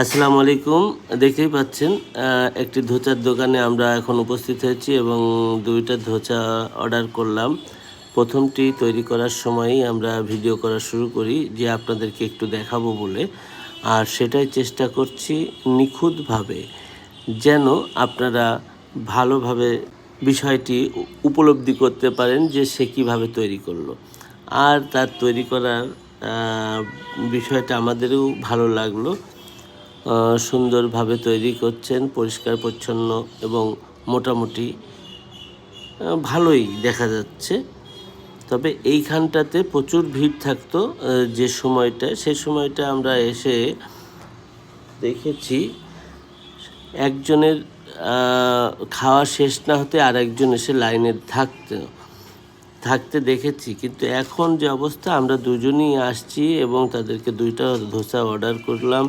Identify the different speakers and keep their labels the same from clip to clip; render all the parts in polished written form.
Speaker 1: আসসালামু আলাইকুম। দেখতেই পাচ্ছেন একটি ধোঁচার দোকানে আমরা এখন উপস্থিত হয়েছি এবং ২টা ধোঁচা অর্ডার করলাম। প্রথমটি তৈরি করার সময়ই আমরা ভিডিও করা শুরু করি যে আপনাদেরকে একটু দেখাবো বলে। আর সেটাই চেষ্টা করছি নিখুঁতভাবে যেন আপনারা ভালোভাবে বিষয়টি উপলব্ধি করতে পারেন যে সে কীভাবে তৈরি করলো। আর তার তৈরি করার বিষয়টা আমাদেরও ভালো লাগলো। সুন্দরভাবে তৈরি করছেন, পরিষ্কার পরিচ্ছন্ন এবং মোটামুটি ভালোই দেখা যাচ্ছে। তবে এইখানটাতে প্রচুর ভিড় থাকতো যে সময়টা, সেই সময়টা আমরা এসে দেখেছি একজনের খাওয়া শেষ না হতে আরেকজন এসে লাইনে থাকতে দেখেছি। কিন্তু এখন যে অবস্থা, আমরা দুজনই আসছি এবং তাদেরকে 2টা ধোসা অর্ডার করলাম,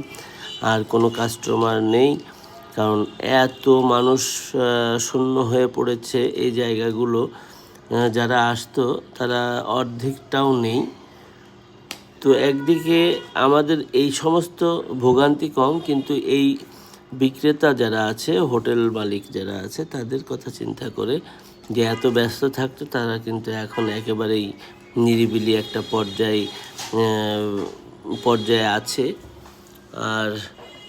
Speaker 1: আর কোনো কাস্টমার নেই। কারণ এত মানুষ শূন্য হয়ে পড়েছে এই জায়গাগুলো। যারা আসতো তারা অর্ধেকটাও নেই। তো একদিকে আমাদের এই সমস্ত ভোগান্তি কম, কিন্তু এই বিক্রেতা যারা আছে, হোটেল মালিক যারা আছে, তাদের কথা চিন্তা করে যে এত ব্যস্ত থাকতো, তারা কিন্তু এখন একেবারেই নিরিবিলি একটা পর্যায়ে আছে। আর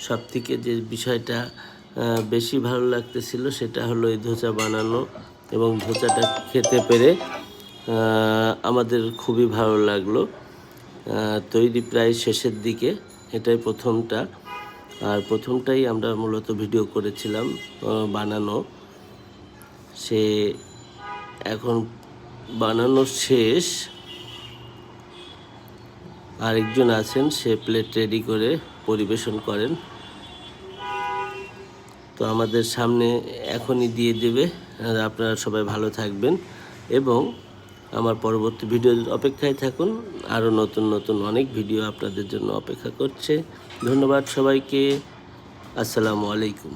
Speaker 1: সবথেকে যে বিষয়টা বেশি ভালো লাগতেছিল সেটা হলো এই ধোঁচা বানানো এবং ধোঁচাটা খেতে পেরে আমাদের খুবই ভালো লাগলো। তৈরি প্রায় শেষের দিকে, এটাই প্রথমটা। আর প্রথমটাই আমরা মূলত ভিডিও করেছিলাম বানানো। সে এখন বানানো শেষ, আরেকজন আছেন, সে প্লেট রেডি করে পরিবেশন করেন। তো আমাদের সামনে এখনই দিয়ে দেবে। আপনারা সবাই ভালো থাকবেন এবং আমার পরবর্তী ভিডিওর অপেক্ষায় থাকুন। আরও নতুন নতুন অনেক ভিডিও আপনাদের জন্য অপেক্ষা করছে। ধন্যবাদ সবাইকে। আসসালামু আলাইকুম।